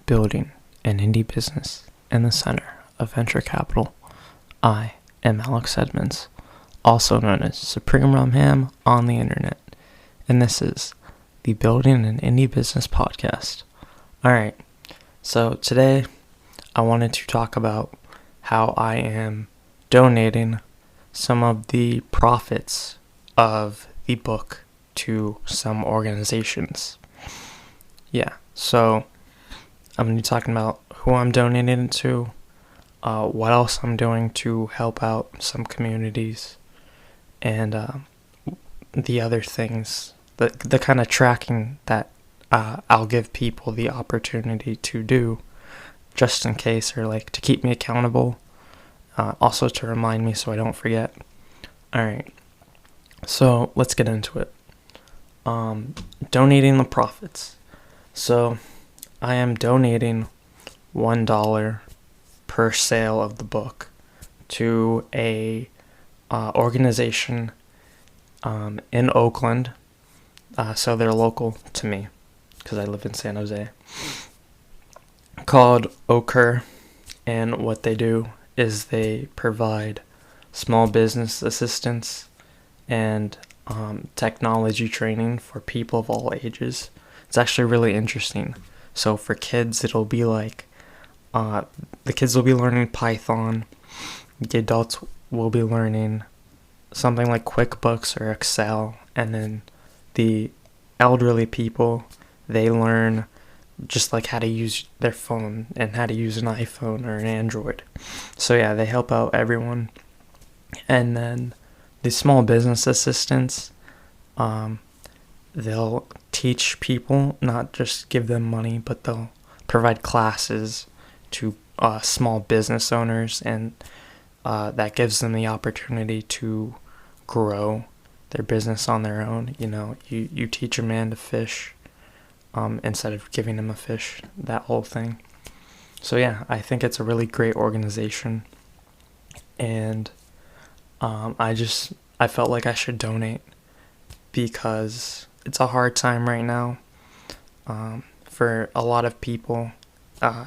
building an indie business in the center of venture capital. I am Alex Edmonds, also known as SupremeRumHam on the internet, and this is the Building an Indie Business podcast. Alright, so today I wanted to talk about how I am donating some of the profits of the book to some organizations. So I'm going to be talking about who I'm donating it to, what else I'm doing to help out some communities, and the other things, the kind of tracking that I'll give people the opportunity to do just in case, or like to keep me accountable, also to remind me so I don't forget. Alright, so let's get into it. Donating the profits. So I am donating $1 per sale of the book to a organization in Oakland. So they're local to me because I live in San Jose, called Okur. And what they do is they provide small business assistance and technology training for people of all ages. It's actually really interesting. So for kids, it'll be like, the kids will be learning Python. The adults will be learning something like QuickBooks or Excel. And then the elderly people, they learn just like how to use their phone and how to use an iPhone or an Android. So yeah, they help out everyone. And then the small business assistants, they'll teach people, not just give them money, but they'll provide classes to small business owners, and that gives them the opportunity to grow their business on their own. You know, you teach a man to fish instead of giving him a fish, that whole thing. So yeah, I think it's a really great organization, and I felt like I should donate because it's a hard time right now for a lot of people.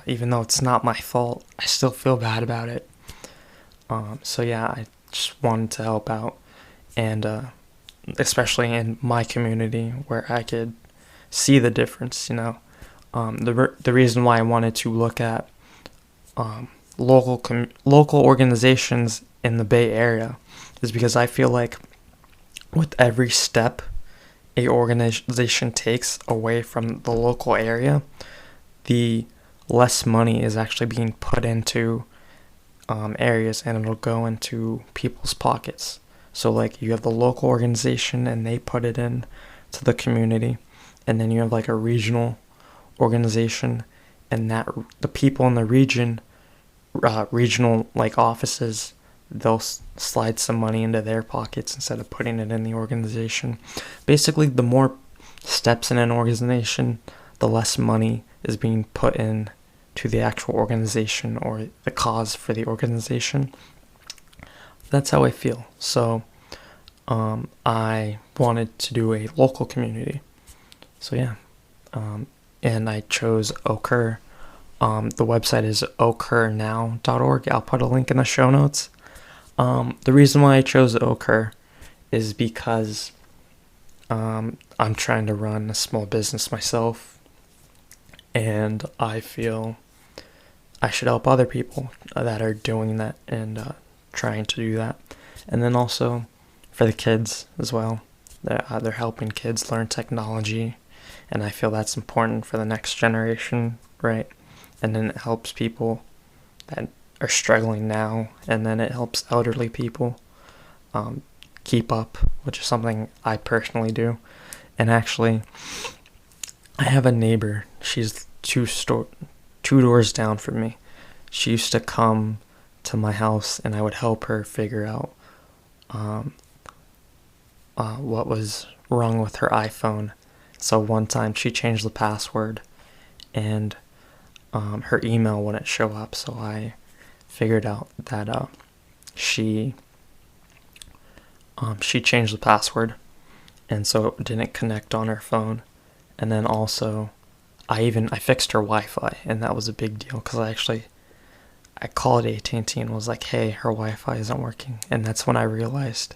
Even though it's not my fault, I still feel bad about it. So yeah, I just wanted to help out, and especially in my community where I could see the difference. You know, the reason why I wanted to look at local organizations in the Bay Area is because I feel like with every step a organization takes away from the local area, the less money is actually being put into areas, and it'll go into people's pockets. So like you have the local organization and they put it in to the community, and then you have like a regional organization, and that the people in the regional like offices, they'll slide some money into their pockets instead of putting it in the organization. Basically, the more steps in an organization, the less money is being put in to the actual organization or the cause for the organization. That's how I feel. So I wanted to do a local community. So yeah, and I chose Okur. The website is okurnow.org. I'll put a link in the show notes. The reason why I chose Okur is because I'm trying to run a small business myself, and I feel I should help other people that are doing that and trying to do that. And then also for the kids as well. They're helping kids learn technology, and I feel that's important for the next generation, right? And then it helps people that are struggling now, and then it helps elderly people keep up, which is something I personally do. And actually, I have a neighbor. She's two doors down from me. She used to come to my house, and I would help her figure out what was wrong with her iPhone. So one time she changed the password, and her email wouldn't show up. So I figured out that she changed the password, and so it didn't connect on her phone. And then also I fixed her Wi-Fi, and that was a big deal because I called AT&T and was like, hey, her Wi-Fi isn't working. And that's when I realized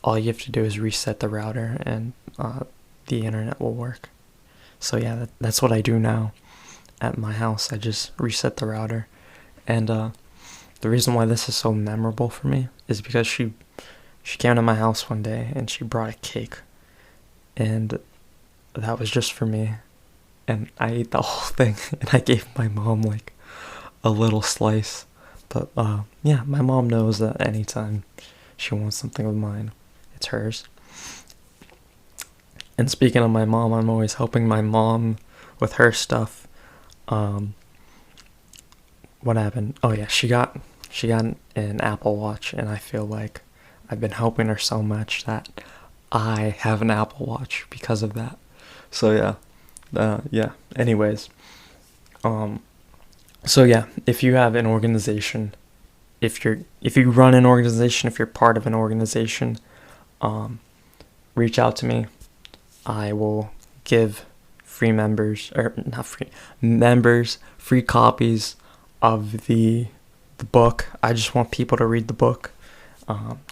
all you have to do is reset the router and the internet will work. So yeah, that's what I do now at my house. I just reset the router. And the reason why this is so memorable for me is because she came to my house one day and she brought a cake. And that was just for me. And I ate the whole thing and I gave my mom like a little slice. But yeah, my mom knows that anytime she wants something of mine, it's hers. And speaking of my mom, I'm always helping my mom with her stuff. What happened? Oh yeah, she got an Apple Watch, and I feel like I've been helping her so much that I have an Apple Watch because of that. So yeah. Anyways, so yeah, if you have an organization, if you run an organization, if you're part of an organization, reach out to me. I will give members free copies of the book. I just want people to read the book.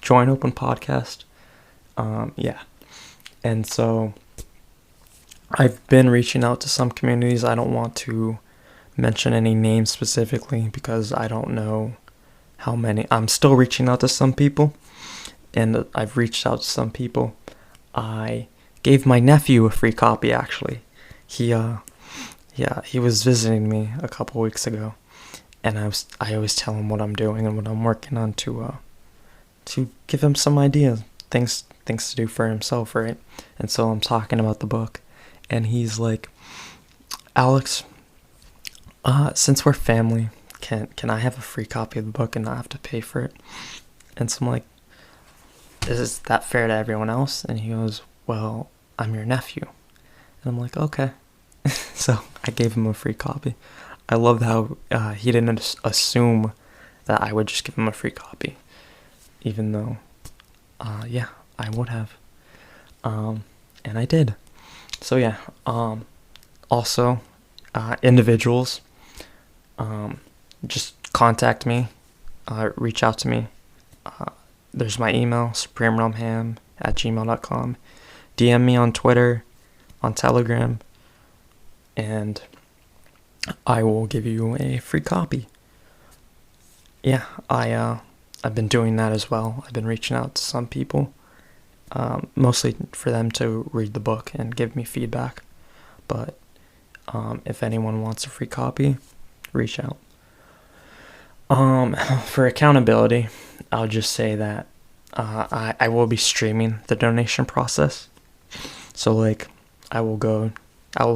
Join Open Podcast. Yeah. And so I've been reaching out to some communities. I don't want to mention any names specifically because I don't know how many. I'm still reaching out to some people, and I've reached out to some people. I gave my nephew a free copy, actually. He was visiting me a couple weeks ago, and I always tell him what I'm doing and what I'm working on to give him some ideas, things to do for himself, right? And so I'm talking about the book, and he's like, Alex, since we're family, can I have a free copy of the book and not have to pay for it? And so I'm like, is that fair to everyone else? And he goes, well, I'm your nephew. And I'm like, okay. So I gave him a free copy. I loved how he didn't assume that I would just give him a free copy, even though, yeah, I would have. And I did. So yeah, also, individuals, just contact me, reach out to me. There's my email, SupremeRumHam@gmail.com. DM me on Twitter, on Telegram, and I will give you a free copy. Yeah, I've been doing that as well. I've been reaching out to some people, mostly for them to read the book and give me feedback. But if anyone wants a free copy, reach out. For accountability, I'll just say that I will be streaming the donation process. So like, I will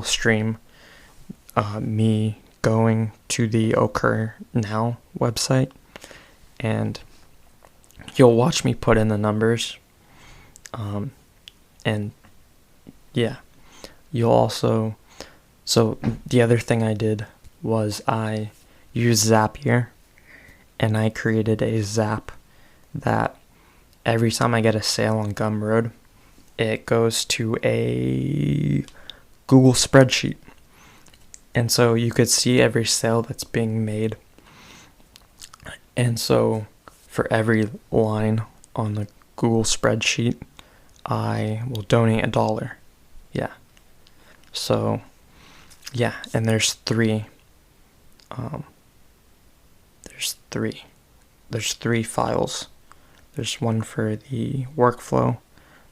stream me going to the Occur Now website, and you'll watch me put in the numbers. And yeah, you'll also, so the other thing I did was I used Zapier, and I created a Zap that every time I get a sale on Gumroad, it goes to a Google spreadsheet. And so you could see every sale that's being made. And so for every line on the Google spreadsheet, I will donate $1. Yeah. So, yeah, and there's three files. There's one for the workflow,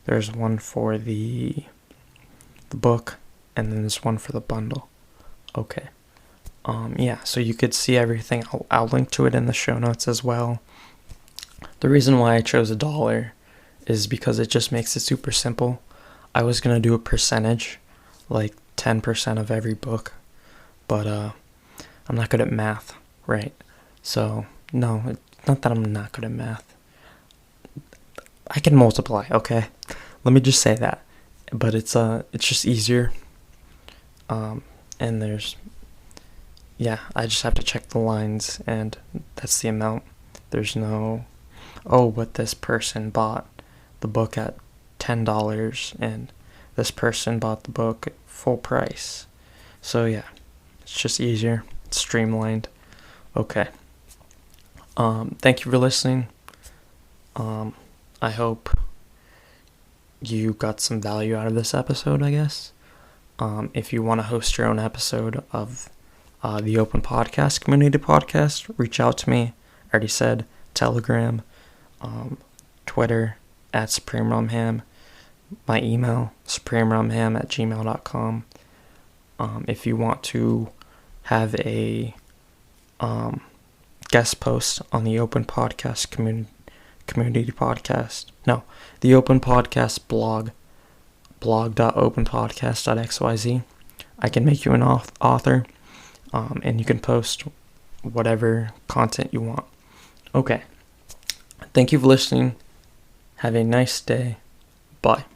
there's one for the book, and then there's one for the bundle. Okay. Yeah, so you could see everything. I'll link to it in the show notes as well. The reason why I chose $1 is because it just makes it super simple. I was gonna do a percentage, like 10% of every book, but I'm not good at math, right? So no, it's not that I'm not good at math. I can multiply, okay? Let me just say that. But it's just easier. And there's, yeah, I just have to check the lines, and that's the amount. There's no, oh, but this person bought the book at $10 and this person bought the book at full price. So yeah, it's just easier. It's streamlined. Okay. Thank you for listening. I hope you got some value out of this episode, I guess. If you want to host your own episode of the Open Podcast Community Podcast, reach out to me. I already said Telegram, Twitter, at SupremeRumHam, my email, SupremeRumHam@gmail.com. If you want to have a guest post on the Open Podcast Community Podcast, the Open Podcast blog, blog.openpodcast.xyz, I can make you an author, and you can post whatever content you want. Okay. Thank you for listening. Have a nice day. Bye.